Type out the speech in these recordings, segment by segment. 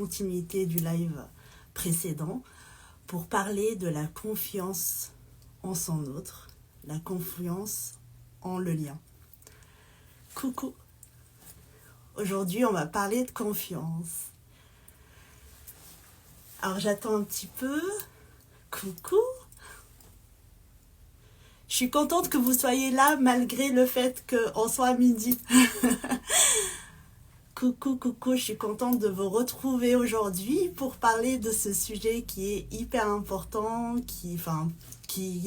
Continuité du live précédent pour parler de la confiance en son autre, la confiance en le lien. Coucou. Aujourd'hui, on va parler de confiance. Alors, j'attends un petit peu. Coucou. Je suis contente que vous soyez là malgré le fait qu'on soit à midi. Coucou, je suis contente de vous retrouver aujourd'hui pour parler de ce sujet qui est hyper important, qui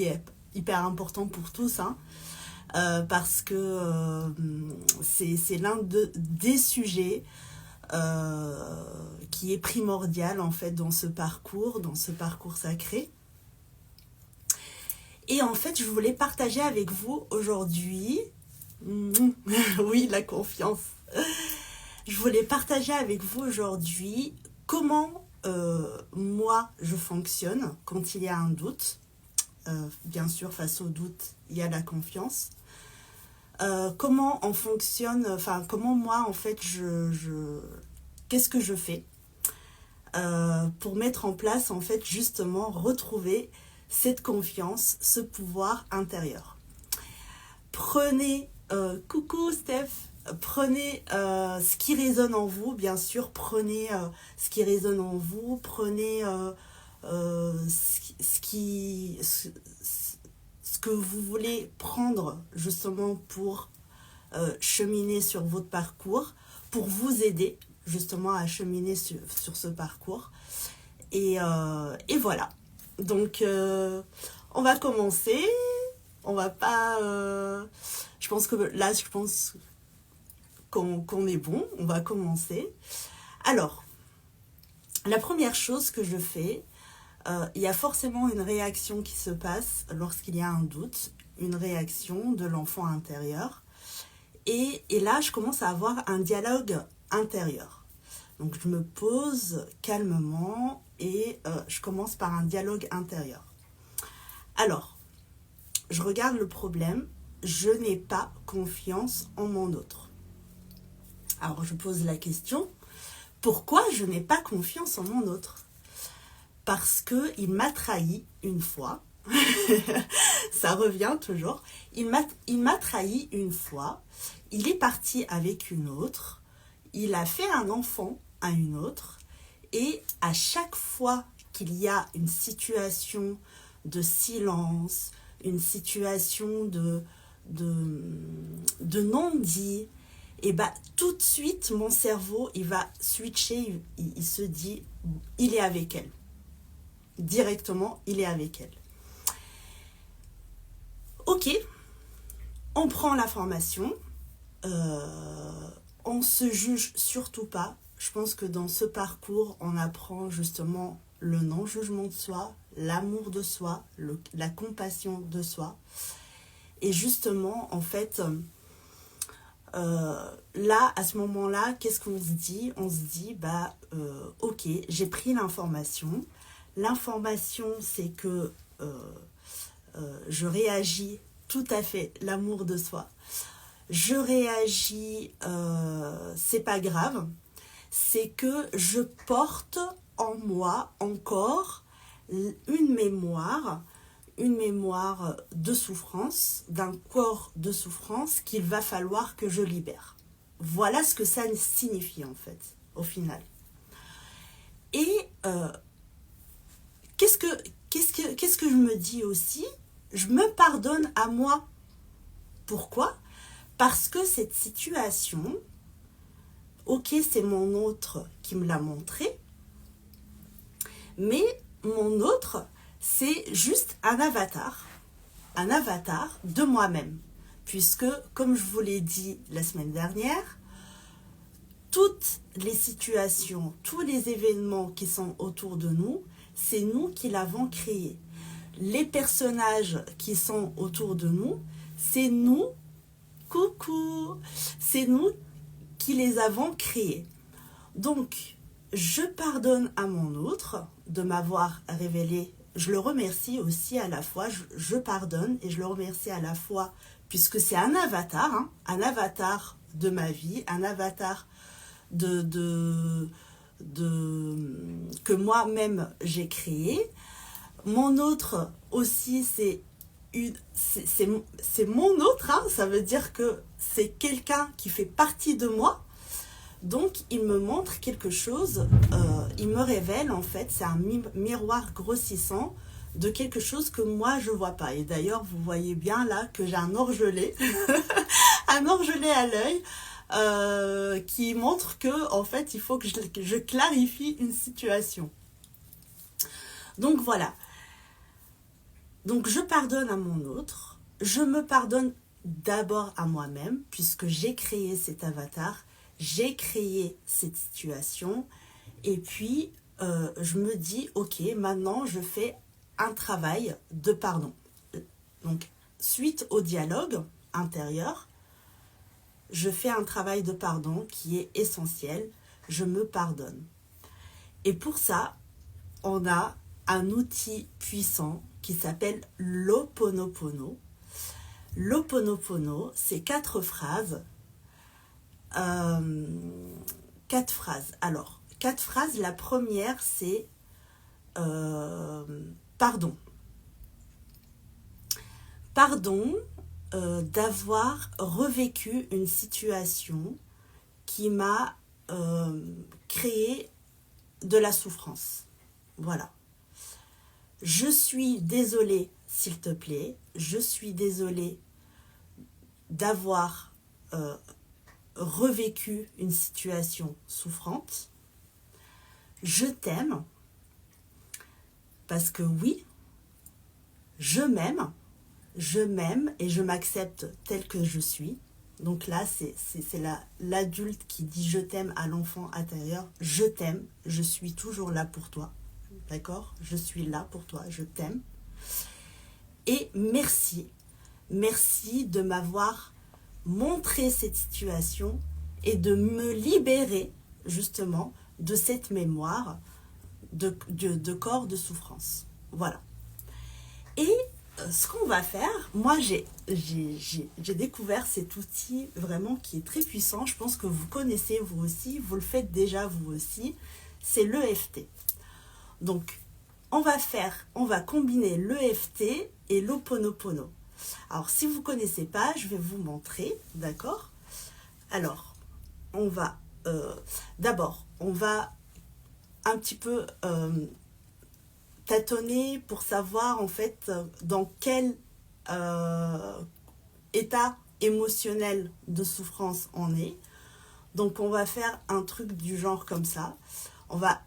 est hyper important pour tous, parce que c'est l'un des sujets qui est primordial en fait dans ce parcours sacré. Et en fait, je voulais partager avec vous aujourd'hui, oui, la confiance. Je voulais partager avec vous aujourd'hui comment moi je fonctionne quand il y a un doute. Bien sûr, face au doute, il y a la confiance. Comment on fonctionne, comment moi en fait qu'est-ce que je fais pour mettre en place en fait justement retrouver cette confiance, ce pouvoir intérieur. Prenez, coucou Steph. Prenez ce qui résonne en vous, bien sûr, prenez ce qui résonne en vous, prenez ce que vous voulez prendre justement pour cheminer sur votre parcours, pour vous aider justement à cheminer sur ce parcours. Et voilà. Donc, on va commencer. On va pas... je pense qu'on est bon, on va commencer. Alors, la première chose que je fais, il y a forcément une réaction qui se passe lorsqu'il y a un doute, une réaction de l'enfant intérieur. Et là, je commence à avoir un dialogue intérieur. Donc, je me pose calmement et je commence par un dialogue intérieur. Alors, je regarde le problème, je n'ai pas confiance en mon autre. Alors, je pose la question, pourquoi je n'ai pas confiance en mon autre? Parce qu'il m'a trahi une fois. Ça revient toujours. Il m'a trahi une fois. Il est parti avec une autre. Il a fait un enfant à une autre. Et à chaque fois qu'il y a une situation de silence, une situation de non-dit, et tout de suite, mon cerveau, il va switcher, il se dit, il est avec elle. Directement, il est avec elle. Ok, on prend l'information, on se juge surtout pas. Je pense que dans ce parcours, on apprend justement le non-jugement de soi, l'amour de soi, la compassion de soi. Et justement, en fait... là, à ce moment-là, qu'est-ce qu'on se dit? On se dit, ok, j'ai pris l'information. L'information, c'est que je réagis tout à fait, l'amour de soi. Je réagis, c'est pas grave. C'est que je porte en moi encore une mémoire de souffrance, d'un corps de souffrance qu'il va falloir que je libère. Voilà ce que ça signifie en fait, au final. Et qu'est-ce que je me dis aussi? Je me pardonne à moi. Pourquoi? Parce que cette situation, ok, c'est mon autre qui me l'a montré, mais mon autre, c'est juste un avatar de moi-même. Puisque, comme je vous l'ai dit la semaine dernière, toutes les situations, tous les événements qui sont autour de nous, c'est nous qui l'avons créé. Les personnages qui sont autour de nous, c'est nous, coucou, c'est nous qui les avons créés. Donc, je pardonne à mon autre de m'avoir révélé. Je le remercie aussi à la fois, je pardonne et je le remercie à la fois, puisque c'est un avatar de ma vie, un avatar de que moi-même j'ai créé. Mon autre aussi, c'est mon autre, hein, ça veut dire que c'est quelqu'un qui fait partie de moi. Donc, il me montre quelque chose, il me révèle en fait, c'est un miroir grossissant de quelque chose que moi je vois pas. Et d'ailleurs, vous voyez bien là que j'ai un orgelet, un orgelet à l'œil qui montre que en fait, il faut que je clarifie une situation. Donc voilà. Donc je pardonne à mon autre, je me pardonne d'abord à moi-même puisque j'ai créé cet avatar, j'ai créé cette situation et puis je me dis ok, maintenant je fais un travail de pardon. Donc suite au dialogue intérieur, je fais un travail de pardon qui est essentiel, je me pardonne. Et pour ça, on a un outil puissant qui s'appelle l'Ho'oponopono. L'Ho'oponopono, c'est 4 phrases. Euh, 4 phrases. Alors, 4 phrases. La première, c'est pardon. Pardon d'avoir revécu une situation qui m'a créé de la souffrance. Voilà. Je suis désolée, s'il te plaît. Je suis désolée d'avoir revécu une situation souffrante. Je t'aime parce que oui, je m'aime et je m'accepte tel que je suis. Donc là, c'est l'adulte qui dit je t'aime à l'enfant intérieur. Je t'aime, je suis toujours là pour toi. D'accord? Je suis là pour toi, je t'aime. Et merci. Merci de m'avoir montré cette situation et de me libérer justement de cette mémoire de corps de souffrance. Voilà. Et ce qu'on va faire, moi j'ai découvert cet outil vraiment qui est très puissant. Je pense que vous connaissez vous aussi, vous le faites déjà vous aussi. C'est l'EFT. Donc, on va combiner l'EFT et l'Ho'oponopono. Alors, si vous ne connaissez pas, je vais vous montrer, d'accord? Alors, d'abord, on va un petit peu tâtonner pour savoir, en fait, dans quel état émotionnel de souffrance on est. Donc, on va faire un truc du genre comme ça. On va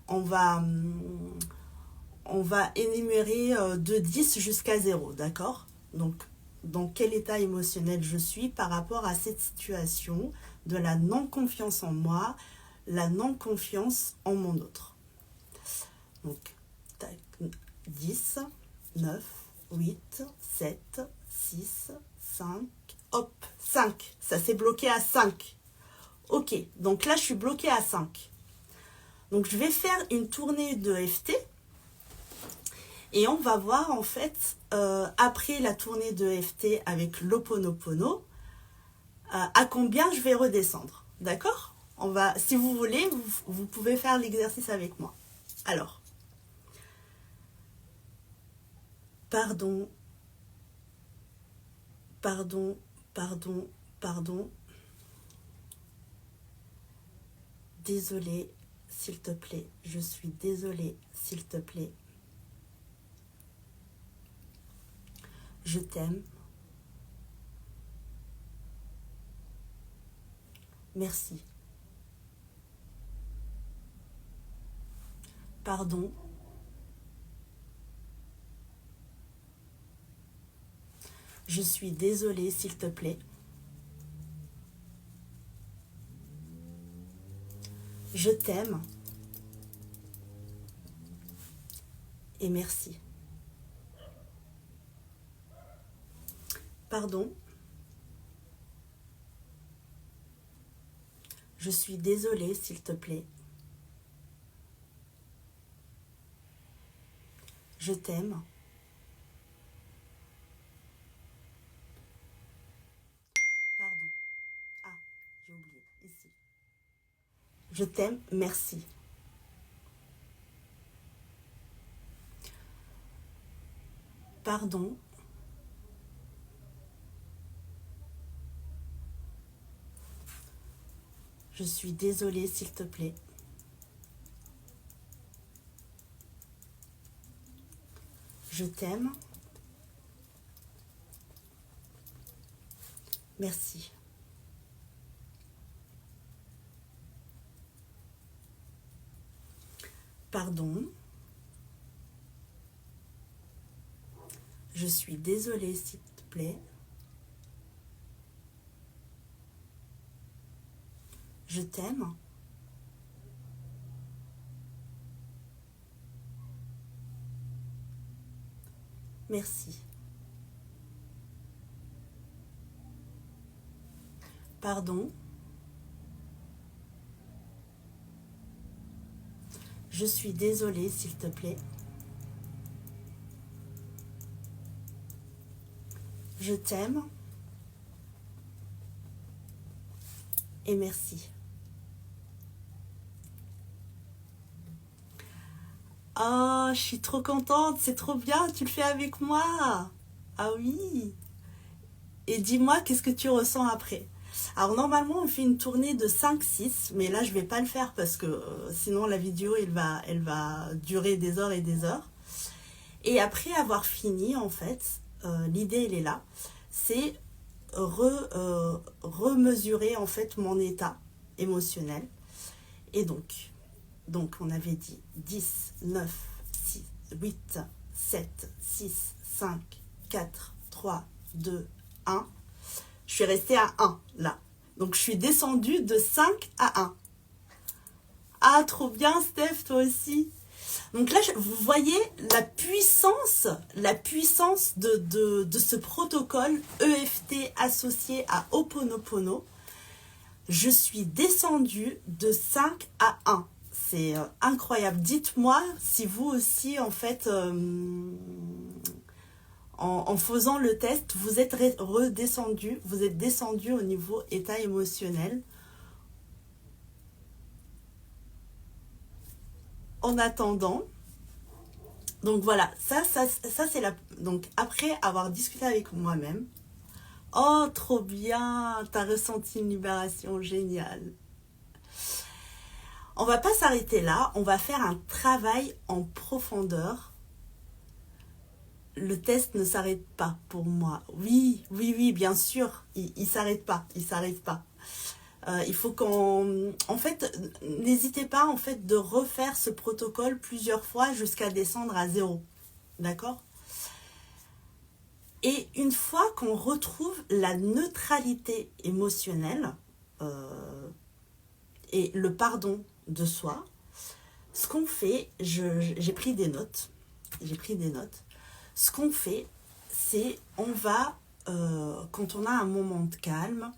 énumérer de 10 jusqu'à 0, d'accord? Donc, dans quel état émotionnel je suis par rapport à cette situation de la non-confiance en moi, la non-confiance en mon autre. Donc, tac, 10, 9, 8, 7, 6, 5, hop, 5. Ça s'est bloqué à 5. Ok, donc là, je suis bloquée à 5. Donc, je vais faire une tournée de FT. Et on va voir en fait, après la tournée de FT avec l'Ho'oponopono, à combien je vais redescendre. D'accord? Si vous voulez, vous pouvez faire l'exercice avec moi. Alors, pardon, pardon, pardon, pardon. Désolé, s'il te plaît. Je suis désolée, s'il te plaît. Je t'aime. Merci. Pardon. Je suis désolée, s'il te plaît. Je t'aime. Et merci. Pardon. Je suis désolée, s'il te plaît. Je t'aime. Pardon. Ah, j'ai oublié. Ici. Je t'aime, merci. Pardon. Je suis désolée, s'il te plaît. Je t'aime. Merci. Pardon. Je suis désolée, s'il te plaît. Je t'aime. Merci. Pardon. Je suis désolée, s'il te plaît. Je t'aime. Et merci. Oh, je suis trop contente, c'est trop bien, tu le fais avec moi. Ah oui. Et dis-moi, qu'est-ce que tu ressens après? Alors normalement, on fait une tournée de 5-6, mais là, je vais pas le faire parce que sinon la vidéo, elle va durer des heures et des heures. Et après avoir fini, en fait, l'idée, elle est là, c'est remesurer en fait mon état émotionnel. Et donc on avait dit 10, 9, 6, 8, 7, 6, 5, 4, 3, 2, 1. Je suis restée à 1 là. Donc je suis descendue de 5 à 1. Ah, trop bien Steph, toi aussi. Donc là, vous voyez la puissance de ce protocole EFT associé à Ho'oponopono. Je suis descendue de 5 à 1. C'est incroyable. Dites-moi si vous aussi, en fait, en faisant le test, vous êtes redescendu, vous êtes descendu au niveau état émotionnel. En attendant, donc voilà, ça c'est la... Donc après avoir discuté avec moi-même, oh trop bien, t'as ressenti une libération géniale. On va pas s'arrêter là, on va faire un travail en profondeur. Le test ne s'arrête pas pour moi. Oui, bien sûr, il s'arrête pas, il s'arrête pas. Il faut qu'on... En fait, n'hésitez pas en fait de refaire ce protocole plusieurs fois jusqu'à descendre à 0. D'accord? Et une fois qu'on retrouve la neutralité émotionnelle et le pardon de soi, ce qu'on fait, j'ai pris des notes. Ce qu'on fait, c'est on va, quand on a un moment de calme,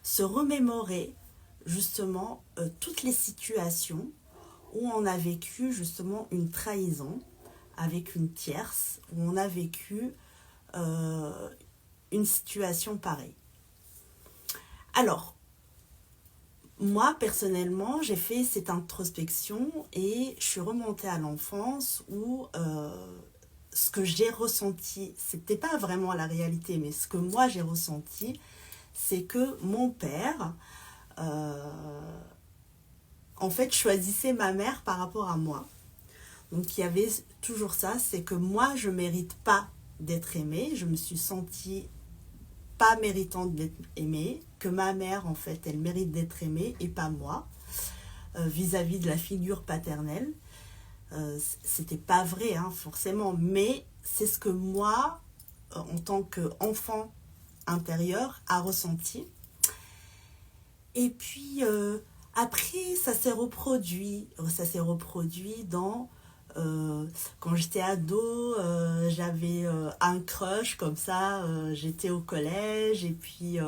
se remémorer justement toutes les situations où on a vécu justement une trahison avec une tierce, où on a vécu une situation pareille. Alors, moi, personnellement, j'ai fait cette introspection et je suis remontée à l'enfance où ce que j'ai ressenti, c'était pas vraiment la réalité, mais ce que moi j'ai ressenti, c'est que mon père, en fait, choisissait ma mère par rapport à moi. Donc il y avait toujours ça, c'est que moi, je mérite pas d'être aimée, je me suis sentie pas méritante d'être aimée, que ma mère, en fait, elle mérite d'être aimée et pas moi, vis-à-vis de la figure paternelle. C'était pas vrai, hein, forcément, mais c'est ce que moi, en tant qu'enfant intérieur, a ressenti. Et puis, après, ça s'est reproduit dans... quand j'étais ado, j'avais un crush comme ça, j'étais au collège et puis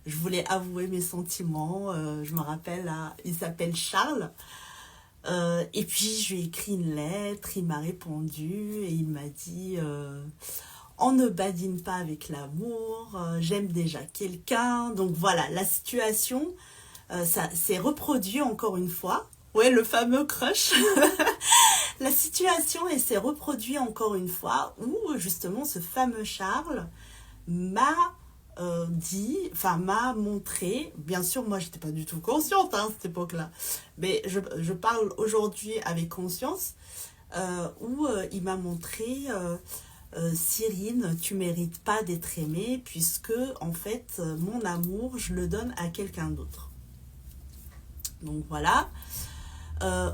je voulais avouer mes sentiments. Je me rappelle, il s'appelle Charles. Et puis je lui ai écrit une lettre, il m'a répondu et il m'a dit on ne badine pas avec l'amour, j'aime déjà quelqu'un. Donc voilà, la situation, ça s'est reproduit encore une fois. Ouais, le fameux crush. La situation elle s'est reproduite encore une fois où justement ce fameux Charles m'a dit, enfin m'a montré, bien sûr moi j'étais pas du tout consciente à cette époque-là, mais je parle aujourd'hui avec conscience, où il m'a montré, Cyrine, tu mérites pas d'être aimée puisque en fait mon amour je le donne à quelqu'un d'autre. Donc voilà.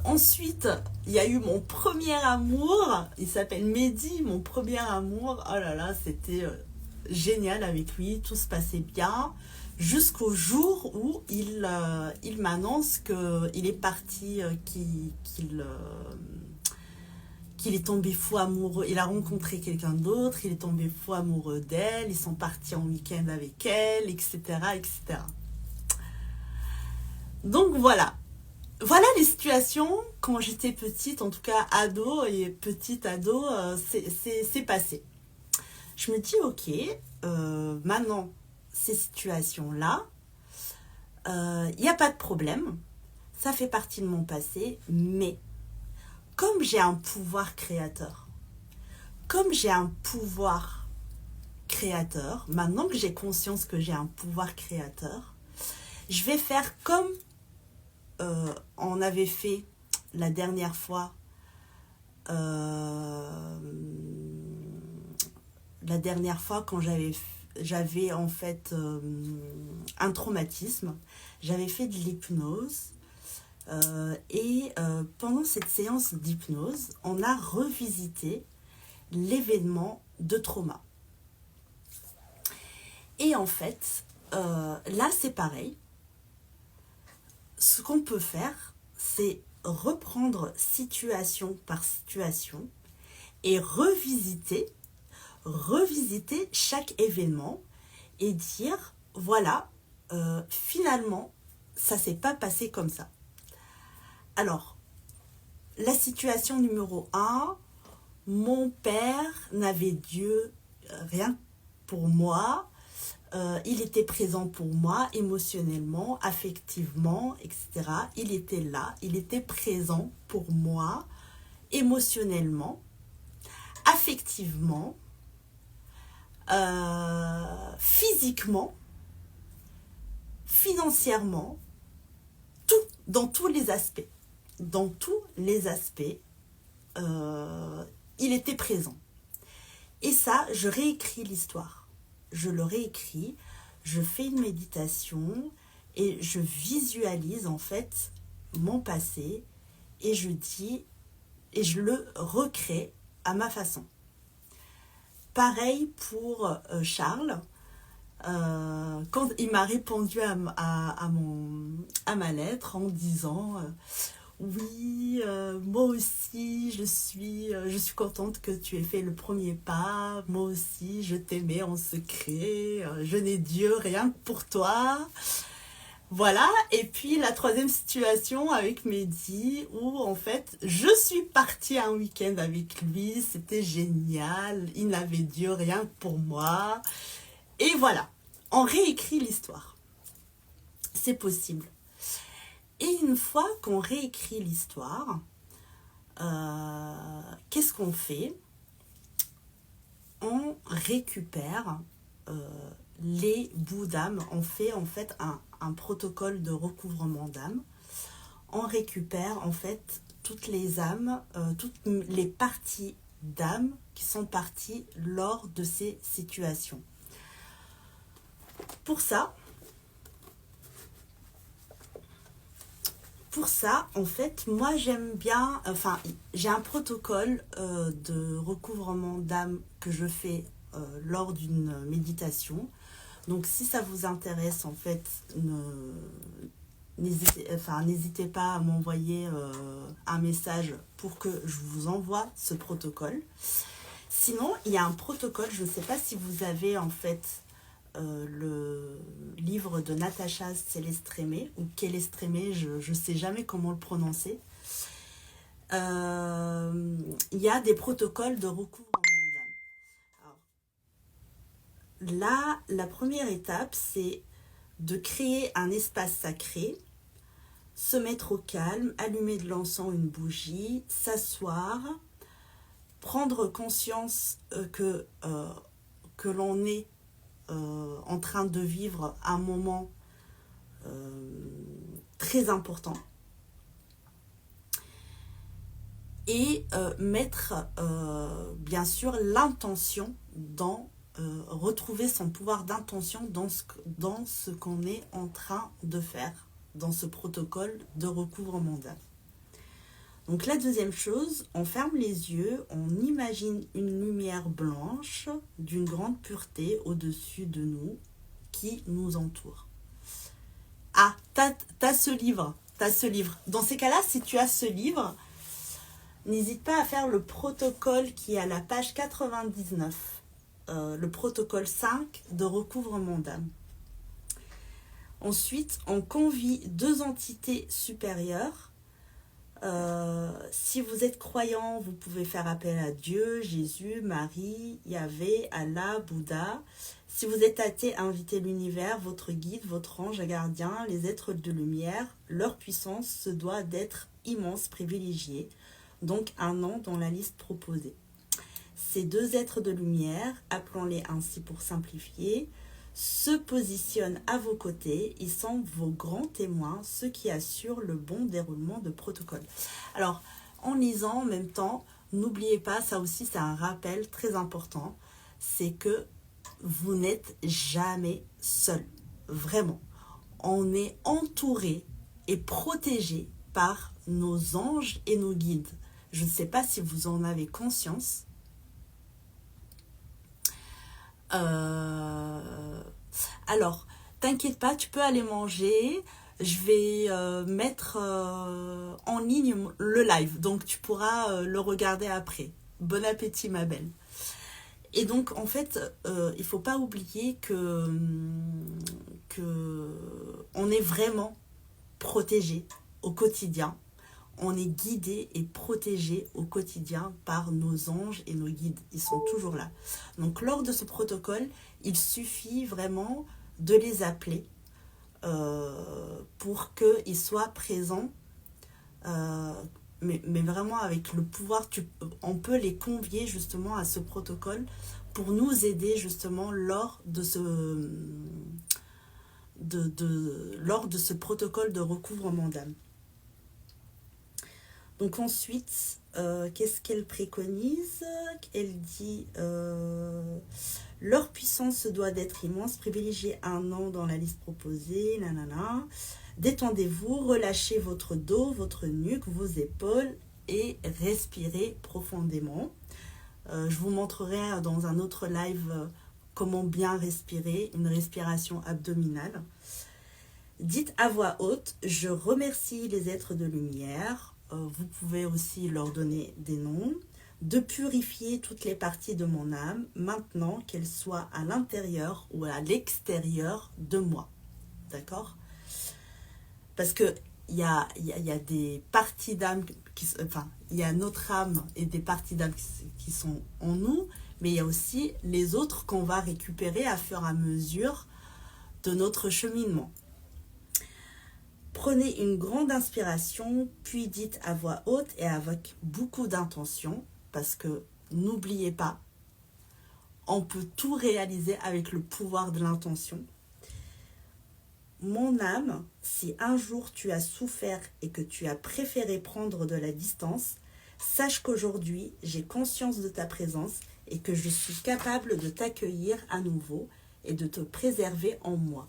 Ensuite, il y a eu mon premier amour. Il s'appelle Mehdi, mon premier amour. Oh là là, c'était génial avec lui. Tout se passait bien. Jusqu'au jour où il m'annonce qu'il est parti, qu'il est tombé fou amoureux. Il a rencontré quelqu'un d'autre. Il est tombé fou amoureux d'elle. Ils sont partis en week-end avec elle, etc., etc. Donc voilà. Voilà les situations quand j'étais petite, en tout cas ado et petite ado, c'est passé. Je me dis, ok, maintenant, ces situations-là, il n'y a pas de problème, ça fait partie de mon passé, mais comme j'ai un pouvoir créateur, comme j'ai un pouvoir créateur, maintenant que j'ai conscience que j'ai un pouvoir créateur, je vais faire comme on avait fait la dernière fois, euh, quand j'avais en fait un traumatisme, j'avais fait de l'hypnose, et pendant cette séance d'hypnose, on a revisité l'événement de trauma. Et en fait, là c'est pareil. Ce qu'on peut faire, c'est reprendre situation par situation et revisiter chaque événement et dire, voilà, finalement, ça s'est pas passé comme ça. Alors, la situation numéro 1, mon père n'avait Dieu rien pour moi. Il était présent pour moi émotionnellement, affectivement, etc. Il était là, il était présent pour moi émotionnellement, affectivement, physiquement, financièrement, tout, dans tous les aspects. Dans tous les aspects, il était présent. Et ça, je réécris l'histoire. Je le réécris, je fais une méditation et je visualise en fait mon passé et je dis et je le recrée à ma façon. Pareil pour Charles, quand il m'a répondu à ma lettre en disant oui, moi aussi, je suis contente que tu aies fait le premier pas. Moi aussi, je t'aimais en secret. Je n'ai Dieu rien que pour toi. Voilà. Et puis la troisième situation avec Mehdi, où en fait, je suis partie un week-end avec lui. C'était génial. Il n'avait Dieu rien que pour moi. Et voilà. On réécrit l'histoire. C'est possible. Et une fois qu'on réécrit l'histoire, qu'est-ce qu'on fait? On récupère les bouts d'âme. On fait en fait un protocole de recouvrement d'âme. On récupère en fait toutes les âmes, toutes les parties d'âme qui sont parties lors de ces situations. Pour ça, en fait, moi j'aime bien, enfin, j'ai un protocole de recouvrement d'âme que je fais lors d'une méditation. Donc, si ça vous intéresse, en fait, n'hésitez pas à m'envoyer un message pour que je vous envoie ce protocole. Sinon, il y a un protocole, je ne sais pas si vous avez en fait le livre de Natacha Celestremé ou Celestremé, je ne sais jamais comment le prononcer. Il y a des protocoles de recouvrement d'âme. Là, la première étape, c'est de créer un espace sacré se mettre au calme, allumer de l'encens, une bougie, s'asseoir, prendre conscience que l'on est en train de vivre un moment très important et mettre bien sûr l'intention dans retrouver son pouvoir d'intention dans ce qu'on est en train de faire dans ce protocole de recouvrement d'âme. Donc la deuxième chose, on ferme les yeux, on imagine une lumière blanche d'une grande pureté au-dessus de nous qui nous entoure. Ah, t'as ce livre. Dans ces cas-là, si tu as ce livre, n'hésite pas à faire le protocole qui est à la page 99, le protocole 5 de recouvrement d'âme. Ensuite, on convie 2 entités supérieures. Si vous êtes croyant, vous pouvez faire appel à Dieu, Jésus, Marie, Yahvé, Allah, Bouddha. Si vous êtes athée, invitez l'univers, votre guide, votre ange gardien, les êtres de lumière. Leur puissance se doit d'être immense, privilégiée. Donc un nom dans la liste proposée. Ces 2 êtres de lumière, appelons-les ainsi pour simplifier, se positionnent à vos côtés. Ils sont vos grands témoins, ceux qui assurent le bon déroulement de protocole. Alors, en lisant en même temps, n'oubliez pas, ça aussi c'est un rappel très important, c'est que vous n'êtes jamais seul. Vraiment. On est entouré et protégé par nos anges et nos guides. Je ne sais pas si vous en avez conscience. Alors, t'inquiète pas, tu peux aller manger. Je vais mettre en ligne le live, donc tu pourras le regarder après. Bon appétit, ma belle. Et donc, en fait, il ne faut pas oublier que on est vraiment protégé au quotidien. On est guidé et protégé au quotidien par nos anges et nos guides. Ils sont toujours là. Donc, lors de ce protocole, il suffit vraiment de les appeler pour qu'ils soient présents. Mais vraiment avec le pouvoir, on peut les convier justement à ce protocole pour nous aider justement lors de ce protocole de recouvrement d'âme. Donc ensuite, qu'est-ce qu'elle préconise? Elle dit leur puissance se doit d'être immense, privilégiez un nom dans la liste proposée, nanana. Détendez-vous, relâchez votre dos, votre nuque, vos épaules et respirez profondément. Je vous montrerai dans un autre live comment bien respirer, une respiration abdominale. Dites à voix haute, je remercie les êtres de lumière. Vous pouvez aussi leur donner des noms. De purifier toutes les parties de mon âme, maintenant qu'elles soient à l'intérieur ou à l'extérieur de moi. D'accord ? Parce que il y a des parties d'âme, il y a notre âme et des parties d'âme qui sont en nous, mais il y a aussi les autres qu'on va récupérer à fur et à mesure de notre cheminement. Prenez une grande inspiration, puis dites à voix haute et avec beaucoup d'intention, parce que n'oubliez pas, on peut tout réaliser avec le pouvoir de l'intention. Mon âme, si un jour tu as souffert et que tu as préféré prendre de la distance, sache qu'aujourd'hui j'ai conscience de ta présence et que je suis capable de t'accueillir à nouveau et de te préserver en moi.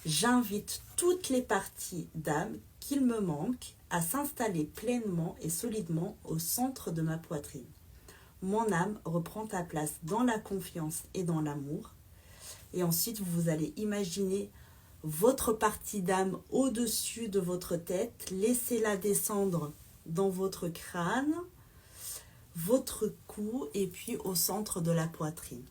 J'invite toutes les parties d'âme qu'il me manque à s'installer pleinement et solidement au centre de ma poitrine. Mon âme reprend ta place dans la confiance et dans l'amour. Et ensuite, vous allez imaginer votre partie d'âme au-dessus de votre tête. Laissez-la descendre dans votre crâne, votre cou et puis au centre de la poitrine.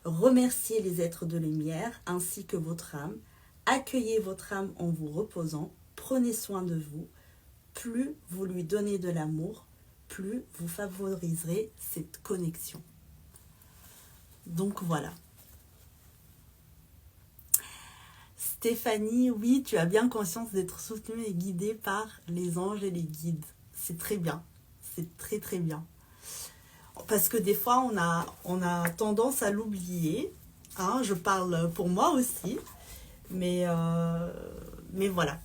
Remerciez les êtres de lumière ainsi que votre âme. Accueillez votre âme en vous reposant. Prenez soin de vous. Plus vous lui donnez de l'amour, plus vous favoriserez cette connexion. Donc voilà. Stéphanie, oui, tu as bien conscience d'être soutenue et guidée par les anges et les guides. C'est très bien. C'est très très bien. Parce que des fois, on a tendance à l'oublier. Hein, je parle pour moi aussi. Mais voilà.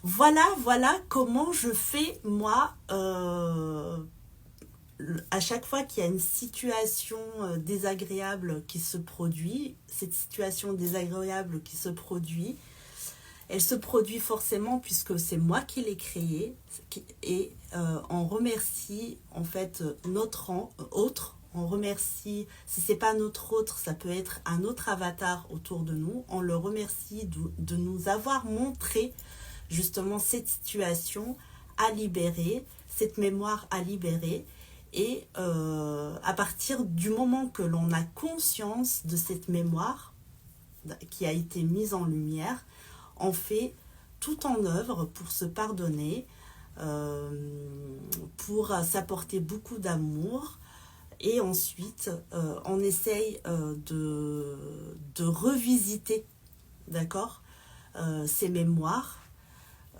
Voilà comment je fais, moi, à chaque fois qu'il y a une situation désagréable qui se produit, cette situation désagréable qui se produit, elle se produit forcément puisque c'est moi qui l'ai créée et on remercie en fait notre autre. On remercie, si c'est pas notre autre, ça peut être un autre avatar autour de nous. On le remercie de nous avoir montré justement cette situation à libérer, cette mémoire à libérer. Et à partir du moment que l'on a conscience de cette mémoire qui a été mise en lumière, on fait tout en œuvre pour se pardonner, pour s'apporter beaucoup d'amour. Et ensuite, on essaye de revisiter, d'accord, ces mémoires,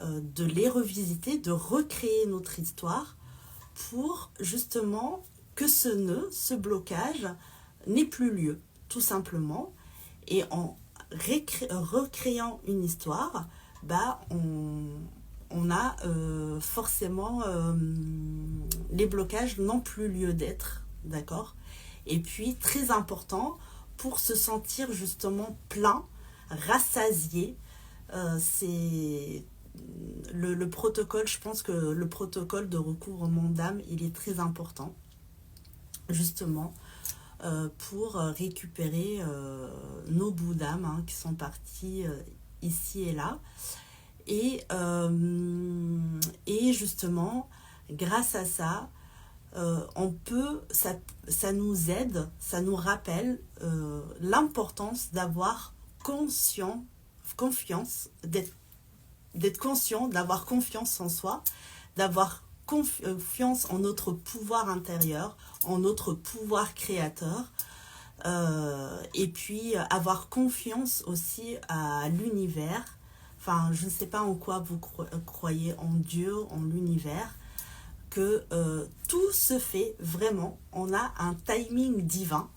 de les revisiter, de recréer notre histoire pour justement que ce nœud, ce blocage n'ait plus lieu, tout simplement. Et en recréant une histoire, bah, on a forcément les blocages n'ont plus lieu d'être, d'accord. Et puis, très important, pour se sentir justement plein, rassasié, c'est le protocole, je pense que le protocole de recouvrement d'âme, il est très important, justement, pour récupérer nos bouts d'âme hein, qui sont partis ici et là. Et justement, grâce à ça, on peut, ça nous aide, ça nous rappelle l'importance d'avoir confiance, d'être conscient, d'avoir confiance en soi, d'avoir confiance en notre pouvoir intérieur, en notre pouvoir créateur, et puis avoir confiance aussi à l'univers. Enfin, je ne sais pas en quoi vous croyez, en Dieu, en l'univers, que tout se fait vraiment, on a un timing divin,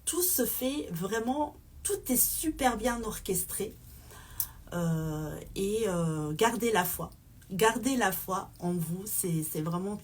tout se fait vraiment, tout est super bien orchestré, et gardez la foi en vous, c'est vraiment